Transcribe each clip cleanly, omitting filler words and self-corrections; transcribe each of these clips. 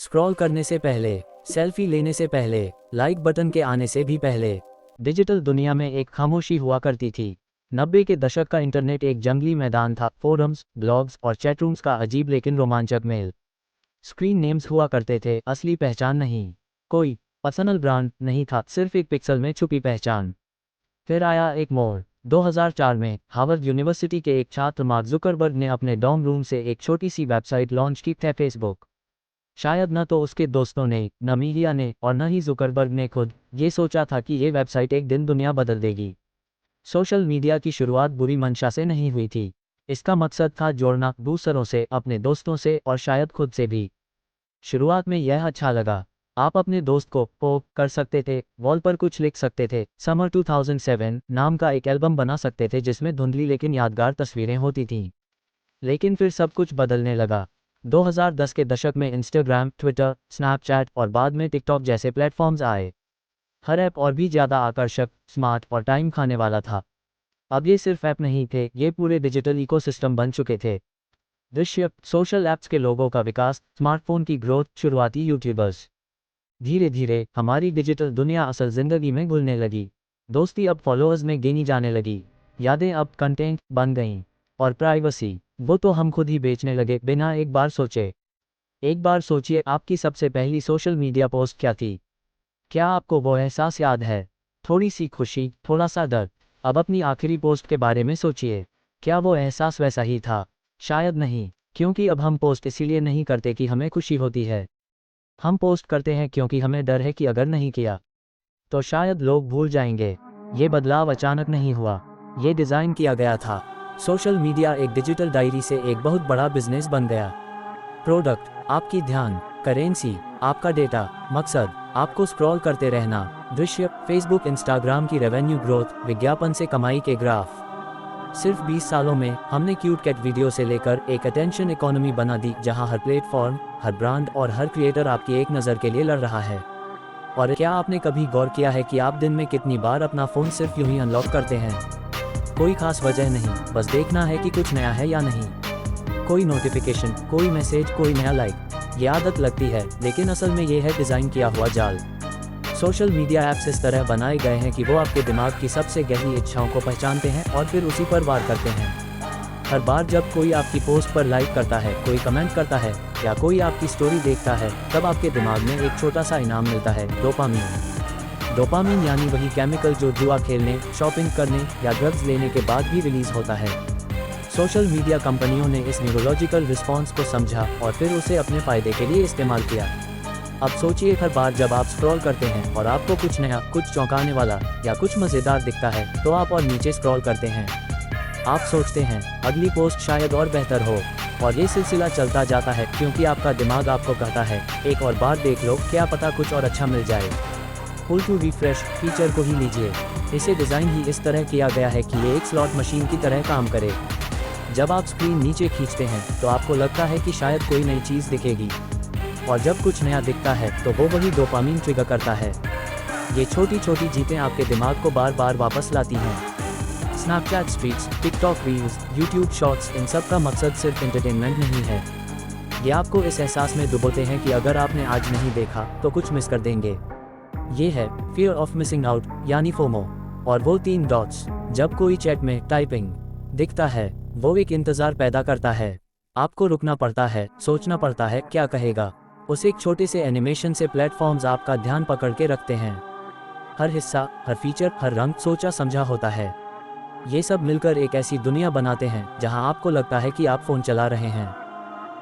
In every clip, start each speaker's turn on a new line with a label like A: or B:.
A: Scroll करने से पहले, सेल्फी लेने से पहले, लाइक बटन के आने से भी पहले, डिजिटल दुनिया में एक खामोशी हुआ करती थी। 90 के दशक का इंटरनेट एक जंगली मैदान था, फोरम्स, ब्लॉग्स और चैटरूम्स का अजीब लेकिन रोमांचक मेल। स्क्रीन नेम्स हुआ करते थे, असली पहचान नहीं। कोई पर्सनल ब्रांड नहीं था, सिर्फ एक पिक्सल में छुपी पहचान। फिर आया एक मोड़। 2004 में हार्वर्ड यूनिवर्सिटी के एक छात्र मार्क जुकरबर्ग ने अपने डॉर्म रूम से एक छोटी सी वेबसाइट लॉन्च की थी, फेसबुक। शायद न तो उसके दोस्तों ने, न मीडिया ने और न ही जुकरबर्ग ने खुद ये सोचा था कि ये वेबसाइट एक दिन दुनिया बदल देगी। सोशल मीडिया की शुरुआत बुरी मंशा से नहीं हुई थी। इसका मकसद था जोड़ना, दूसरों से, अपने दोस्तों से और शायद खुद से भी। शुरुआत में यह अच्छा लगा। आप अपने दोस्त को पोक कर सकते थे, वॉल पर कुछ लिख सकते थे, समर 2007 नाम का एक एल्बम बना सकते थे जिसमें धुंधली लेकिन यादगार तस्वीरें होती थीं। लेकिन फिर सब कुछ बदलने लगा। 2010 के दशक में इंस्टाग्राम, ट्विटर, स्नैपचैट और बाद में टिकटॉक जैसे प्लेटफॉर्म्स आए। हर ऐप और भी ज़्यादा आकर्षक, स्मार्ट और टाइम खाने वाला था। अब ये सिर्फ ऐप नहीं थे, ये पूरे डिजिटल इकोसिस्टम बन चुके थे। दृश्य, सोशल ऐप्स के लोगों का विकास, स्मार्टफोन की ग्रोथ, शुरुआती यूट्यूबर्स। धीरे धीरे हमारी डिजिटल दुनिया असल ज़िंदगी में घुलने लगी। दोस्ती अब फॉलोअर्स में गिनी जाने लगी, यादें अब कंटेंट बन गईं, और प्राइवेसी, वो तो हम खुद ही बेचने लगे बिना एक बार सोचे। एक बार सोचिए, आपकी सबसे पहली सोशल मीडिया पोस्ट क्या थी? क्या आपको वो एहसास याद है? थोड़ी सी खुशी, थोड़ा सा डर। अब अपनी आखिरी पोस्ट के बारे में सोचिए, क्या वो एहसास वैसा ही था? शायद नहीं, क्योंकि अब हम पोस्ट इसीलिए नहीं करते कि हमें खुशी होती है। हम पोस्ट करते हैं क्योंकि हमें डर है कि अगर नहीं किया तो शायद लोग भूल जाएंगे। ये बदलाव अचानक नहीं हुआ, ये डिज़ाइन किया गया था। सोशल मीडिया एक डिजिटल डायरी से एक बहुत बड़ा बिजनेस बन गया। प्रोडक्ट, आपकी ध्यान, करेंसी, आपका डेटा, मकसद, आपको स्क्रॉल करते रहना। दृश्य, फेसबुक, इंस्टाग्राम की रेवेन्यू ग्रोथ, विज्ञापन से कमाई के ग्राफ। सिर्फ 20 सालों में हमने क्यूट कैट वीडियो से लेकर एक अटेंशन इकोनॉमी बना दी, जहां हर प्लेटफॉर्म, हर ब्रांड और हर क्रिएटर आपकी एक नज़र के लिए लड़ रहा है। और क्या आपने कभी गौर किया है कि आप दिन में कितनी बार अपना फ़ोन सिर्फ यूं ही अनलॉक करते हैं? कोई खास वजह नहीं, बस देखना है कि कुछ नया है या नहीं। कोई नोटिफिकेशन, कोई मैसेज, कोई नया लाइक। ये आदत लगती है, लेकिन असल में ये है डिज़ाइन किया हुआ जाल। सोशल मीडिया ऐप्स इस तरह बनाए गए हैं कि वो आपके दिमाग की सबसे गहरी इच्छाओं को पहचानते हैं और फिर उसी पर वार करते हैं। हर बार जब कोई आपकी पोस्ट पर लाइक करता है, कोई कमेंट करता है या कोई आपकी स्टोरी देखता है, तब आपके दिमाग में एक छोटा सा इनाम मिलता है, डोपामीन। डोपामीन यानी वही केमिकल जो जुआ खेलने, शॉपिंग करने या ड्रग्स लेने के बाद भी रिलीज होता है। सोशल मीडिया कंपनियों ने इस न्यूरोलॉजिकल रिस्पॉन्स को समझा और फिर उसे अपने फ़ायदे के लिए इस्तेमाल किया। अब सोचिए, हर बार जब आप स्क्रॉल करते हैं और आपको कुछ नया, कुछ चौंकाने वाला या कुछ मज़ेदार दिखता है, तो आप और नीचे स्क्रॉल करते हैं। आप सोचते हैं अगली पोस्ट शायद और बेहतर हो, और ये सिलसिला चलता जाता है क्योंकि आपका दिमाग आपको कहता है, एक और बार देख लो, क्या पता कुछ और अच्छा मिल जाए। पुल टू रिफ्रेश फीचर को ही लीजिए। इसे डिज़ाइन ही इस तरह किया गया है कि ये एक स्लॉट मशीन की तरह काम करे। जब आप स्क्रीन नीचे खींचते हैं तो आपको लगता है कि शायद कोई नई चीज़ दिखेगी, और जब कुछ नया दिखता है तो वो वही डोपामीन ट्रिगर करता है। ये छोटी छोटी जीतें आपके दिमाग को बार बार वापस लाती हैं। Snapchat streaks, TikTok reels, YouTube shorts, इन सब का मकसद सिर्फ एंटरटेनमेंट नहीं है। ये आपको इस एहसास में डुबोते हैं कि अगर आपने आज नहीं देखा तो कुछ मिस कर देंगे। ये है फियर ऑफ मिसिंग आउट, यानी फोमो। और वो 3 डॉट्स, जब कोई चैट में टाइपिंग दिखता है, वो एक इंतज़ार पैदा करता है। आपको रुकना पड़ता है, सोचना पड़ता है, क्या कहेगा। उस एक छोटे से एनिमेशन से प्लेटफॉर्म्स आपका ध्यान पकड़ के रखते हैं। हर हिस्सा, हर फीचर, हर रंग सोचा समझा होता है। ये सब मिलकर एक ऐसी दुनिया बनाते हैं जहां आपको लगता है कि आप फ़ोन चला रहे हैं,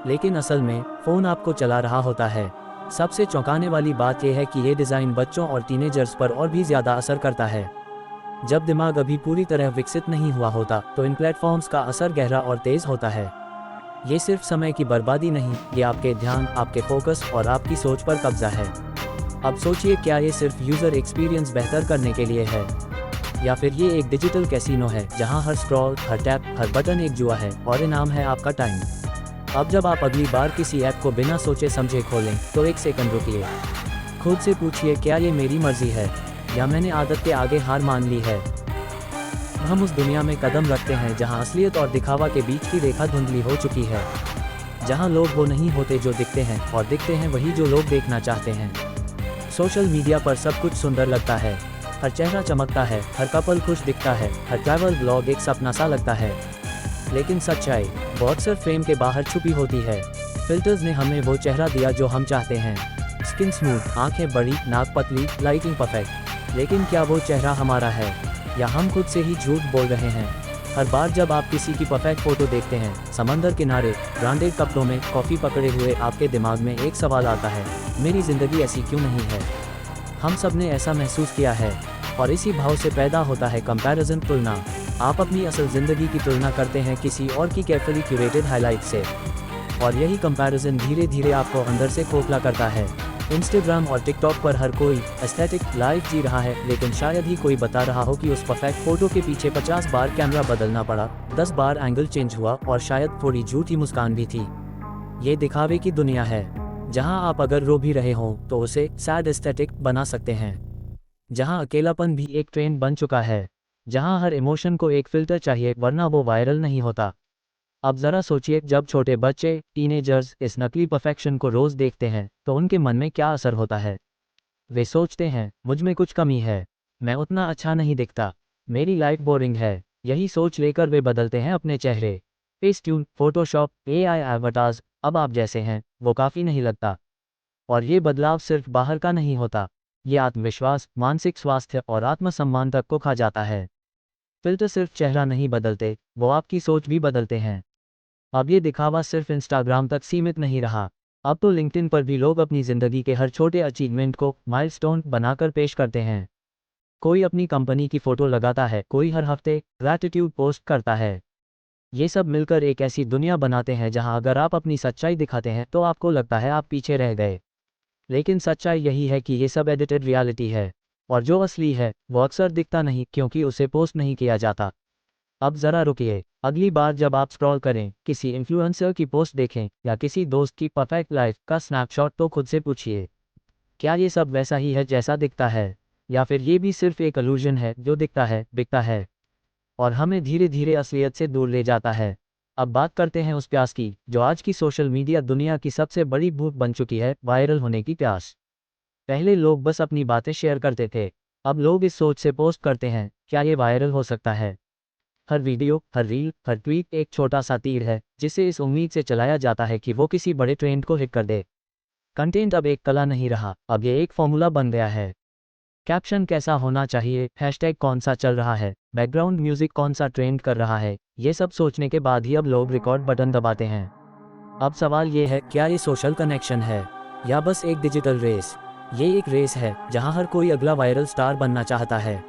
A: लेकिन असल में फ़ोन आपको चला रहा होता है। सबसे चौंकाने वाली बात यह है कि ये डिज़ाइन बच्चों और टीनेजर्स पर और भी ज़्यादा असर करता है। जब दिमाग अभी पूरी तरह विकसित नहीं हुआ होता तो इन प्लेटफॉर्म्स का असर गहरा और तेज़ होता है। ये सिर्फ समय की बर्बादी नहीं, ये आपके ध्यान, आपके फोकस और आपकी सोच पर कब्जा है। अब सोचिए, क्या ये सिर्फ यूज़र एक्सपीरियंस बेहतर करने के लिए है, या फिर ये एक डिजिटल कैसीनो है जहां हर स्क्रॉल, हर टैप, हर बटन एक जुआ है और इनाम है आपका टाइम। अब जब आप अगली बार किसी ऐप को बिना सोचे समझे खोलें तो एक सेकंड रुकिए। खुद से पूछिए, क्या ये मेरी मर्जी है या मैंने आदत के आगे हार मान ली है। हम उस दुनिया में कदम रखते हैं जहां असलियत और दिखावा के बीच की रेखा धुंधली हो चुकी है। जहां लोग वो नहीं होते जो दिखते हैं और दिखते हैं वही जो लोग देखना चाहते हैं। सोशल मीडिया पर सब कुछ सुंदर लगता है, हर चेहरा चमकता है, हर कपल खुश दिखता है, हर ट्रैवल ब्लॉग एक सपना सा लगता है। लेकिन सच्चाई वो अक्सर फ्रेम के बाहर छुपी होती है। फिल्टर्स ने हमें वो चेहरा दिया जो हम चाहते हैं, स्किन स्मूथ, आंखें बड़ी, नाक पतली, लाइटिंग परफेक्ट। लेकिन क्या वो चेहरा हमारा है या हम खुद से ही झूठ बोल रहे हैं? हर बार जब आप किसी की परफेक्ट फोटो देखते हैं, समंदर किनारे, ब्रांडेड कपड़ों में कॉफ़ी पकड़े हुए, आपके दिमाग में एक सवाल आता है, मेरी ज़िंदगी ऐसी क्यों नहीं है? हम सब ने ऐसा महसूस किया है और इसी भाव से पैदा होता है कंपैरिजन, तुलना। आप अपनी असल ज़िंदगी की तुलना करते हैं किसी और की केयरफुली क्यूरेटेड हाइलाइट से, और यही कंपैरिजन धीरे धीरे आपको अंदर से खोखला करता है। इंस्टाग्राम और टिकटॉक पर हर कोई एस्थेटिक लाइफ जी रहा है, लेकिन शायद ही कोई बता रहा हो कि उस परफेक्ट फोटो के पीछे 50 बार कैमरा बदलना पड़ा, 10 बार एंगल चेंज हुआ और शायद थोड़ी झूठी मुस्कान भी थी। ये दिखावे की दुनिया है, जहां आप अगर रो भी रहे हों तो उसे सैड एस्थेटिक बना सकते हैं, जहां अकेलापन भी एक ट्रेंड बन चुका है, जहां हर इमोशन को एक फिल्टर चाहिए वरना वो वायरल नहीं होता। अब ज़रा सोचिए, जब छोटे बच्चे, टीनेजर्स इस नकली परफेक्शन को रोज़ देखते हैं तो उनके मन में क्या असर होता है? वे सोचते हैं, मुझ में कुछ कमी है, मैं उतना अच्छा नहीं दिखता, मेरी लाइफ बोरिंग है। यही सोच लेकर वे बदलते हैं अपने चेहरे। फेसट्यून, फोटोशॉप, एआई एवटार्स, अब आप जैसे हैं वो काफ़ी नहीं लगता। और ये बदलाव सिर्फ बाहर का नहीं होता, ये आत्मविश्वास, मानसिक स्वास्थ्य और आत्मसम्मान तक को खा जाता है। फिल्टर सिर्फ चेहरा नहीं बदलते, वो आपकी सोच भी बदलते हैं। अब ये दिखावा सिर्फ इंस्टाग्राम तक सीमित नहीं रहा, अब तो लिंक्डइन पर भी लोग अपनी ज़िंदगी के हर छोटे अचीवमेंट को माइलस्टोन बनाकर पेश करते हैं। कोई अपनी कंपनी की फ़ोटो लगाता है, कोई हर हफ्ते ग्रैटिट्यूड पोस्ट करता है। ये सब मिलकर एक ऐसी दुनिया बनाते हैं जहां अगर आप अपनी सच्चाई दिखाते हैं तो आपको लगता है आप पीछे रह गए। लेकिन सच्चाई यही है कि ये सब एडिटेड रियलिटी है, और जो असली है वो अक्सर दिखता नहीं क्योंकि उसे पोस्ट नहीं किया जाता। अब ज़रा रुकिए, अगली बार जब आप स्क्रॉल करें, किसी इन्फ्लुएंसर की पोस्ट देखें या किसी दोस्त की परफेक्ट लाइफ का स्नैपशॉट, तो खुद से पूछिए, क्या ये सब वैसा ही है जैसा दिखता है, या फिर ये भी सिर्फ एक इल्यूजन है जो दिखता है, बिकता है और हमें धीरे धीरे असलियत से दूर ले जाता है। अब बात करते हैं उस प्यास की जो आज की सोशल मीडिया दुनिया की सबसे बड़ी भूख बन चुकी है, वायरल होने की प्यास। पहले लोग बस अपनी बातें शेयर करते थे, अब लोग इस सोच से पोस्ट करते हैं, क्या ये वायरल हो सकता है? हर वीडियो, हर रील, हर ट्वीट एक छोटा सा तीर है जिसे इस उम्मीद से चलाया जाता है कि वो किसी बड़े ट्रेंड को हिट कर दे। कंटेंट अब एक कला नहीं रहा, अब ये एक फॉर्मूला बन गया है। कैप्शन कैसा होना चाहिए, हैशटैग कौन सा चल रहा है, बैकग्राउंड म्यूजिक कौन सा ट्रेंड कर रहा है, ये सब सोचने के बाद ही अब लोग रिकॉर्ड बटन दबाते हैं। अब सवाल ये है, क्या ये सोशल कनेक्शन है या बस एक डिजिटल रेस? ये एक रेस है जहां हर कोई अगला वायरल स्टार बनना चाहता है।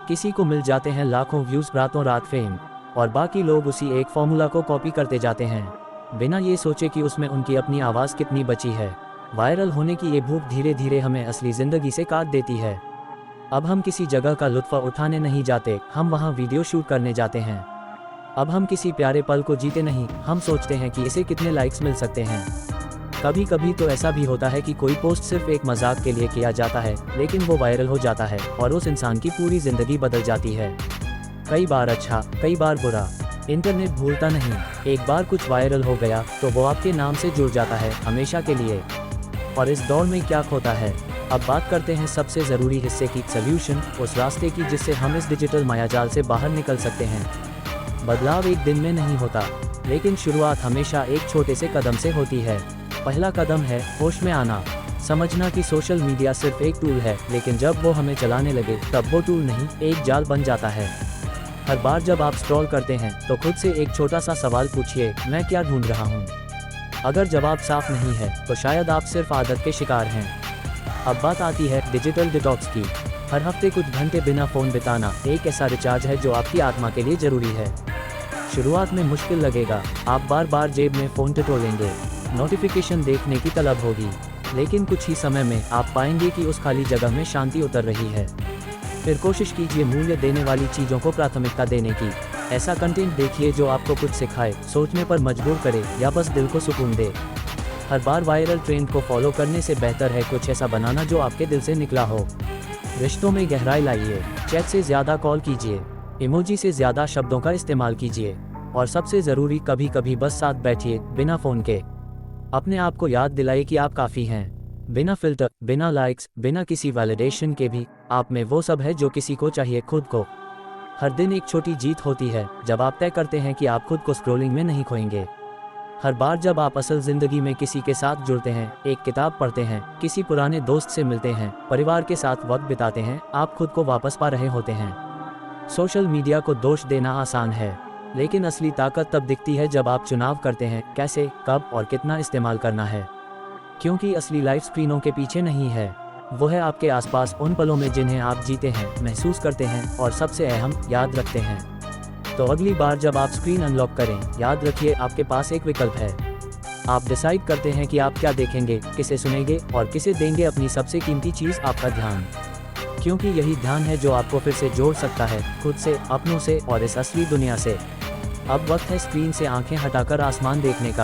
A: किसी को मिल जाते हैं लाखों व्यूज़, रातों रात फेम, और बाकी लोग उसी एक फॉर्मूला को कॉपी करते जाते हैं बिना ये सोचे कि उसमें उनकी अपनी आवाज़ कितनी बची है। वायरल होने की ये भूख धीरे धीरे हमें असली ज़िंदगी से काट देती है। अब हम किसी जगह का लुत्फ़ उठाने नहीं जाते, हम वहाँ वीडियो शूट करने जाते हैं। अब हम किसी प्यारे पल को जीते नहीं, हम सोचते हैं कि इसे कितने लाइक्स मिल सकते हैं। कभी कभी तो ऐसा भी होता है कि कोई पोस्ट सिर्फ एक मजाक के लिए किया जाता है, लेकिन वो वायरल हो जाता है और उस इंसान की पूरी ज़िंदगी बदल जाती है। कई बार अच्छा, कई बार बुरा। इंटरनेट भूलता नहीं, एक बार कुछ वायरल हो गया तो वो आपके नाम से जुड़ जाता है हमेशा के लिए। और इस दौर में क्या खोता है? अब बात करते हैं सबसे ज़रूरी हिस्से की, सल्यूशन, उस रास्ते की जिससे हम इस डिजिटल मायाजाल से बाहर निकल सकते हैं। बदलाव एक दिन में नहीं होता, लेकिन शुरुआत हमेशा एक छोटे से कदम से होती है। पहला कदम है होश में आना, समझना कि सोशल मीडिया सिर्फ एक टूल है, लेकिन जब वो हमें चलाने लगे तब वो टूल नहीं, एक जाल बन जाता है। हर बार जब आप स्क्रॉल करते हैं तो खुद से एक छोटा सा सवाल पूछिए, मैं क्या ढूंढ रहा हूँ? अगर जवाब साफ नहीं है तो शायद आप सिर्फ आदत के शिकार हैं। अब बात आती है डिजिटल डिटॉक्स की। हर हफ्ते कुछ घंटे बिना फ़ोन बिताना एक ऐसा रिचार्ज है जो आपकी आत्मा के लिए ज़रूरी है। शुरुआत में मुश्किल लगेगा, आप बार बार जेब में फ़ोन टटोलेंगे, नोटिफिकेशन देखने की तलब होगी, लेकिन कुछ ही समय में आप पाएंगे कि उस खाली जगह में शांति उतर रही है। फिर कोशिश कीजिए मूल्य देने वाली चीज़ों को प्राथमिकता देने की। ऐसा कंटेंट देखिए जो आपको कुछ सिखाए, सोचने पर मजबूर करे या बस दिल को सुकून दे। हर बार वायरल ट्रेंड को फॉलो करने से बेहतर है कुछ ऐसा बनाना जो आपके दिल से निकला हो। रिश्तों में गहराई लाइए, चैट से ज़्यादा कॉल कीजिए, इमोजी से ज़्यादा शब्दों का इस्तेमाल कीजिए और सबसे ज़रूरी, कभी कभी बस साथ बैठिए, बिना फ़ोन के। अपने आप को याद दिलाइए कि आप काफ़ी हैं। बिना फ़िल्टर, बिना लाइक्स, बिना किसी वैलिडेशन के भी आप में वो सब है जो किसी को चाहिए, खुद को। हर दिन एक छोटी जीत होती है जब आप तय करते हैं कि आप खुद को स्क्रोलिंग में नहीं खोएंगे। हर बार जब आप असल ज़िंदगी में किसी के साथ जुड़ते हैं, एक किताब पढ़ते हैं, किसी पुराने दोस्त से मिलते हैं, परिवार के साथ वक्त बिताते हैं, आप खुद को वापस पा रहे होते हैं। सोशल मीडिया को दोष देना आसान है, लेकिन असली ताकत तब दिखती है जब आप चुनाव करते हैं, कैसे, कब और कितना इस्तेमाल करना है। क्योंकि असली लाइफ स्क्रीनों के पीछे नहीं है, वो है आपके आसपास, उन पलों में जिन्हें आप जीते हैं, महसूस करते हैं और सबसे अहम, याद रखते हैं। तो अगली बार जब आप स्क्रीन अनलॉक करें, याद रखिए आपके पास एक विकल्प है। आप डिसाइड करते हैं कि आप क्या देखेंगे, किसे सुनेंगे और किसे देंगे अपनी सबसे कीमती चीज़, आपका ध्यान। क्योंकि यही ध्यान है जो आपको फिर से जोड़ सकता है खुद से, अपनों से और इस असली दुनिया से। अब वक्त है स्क्रीन से आंखें हटाकर आसमान देखने का।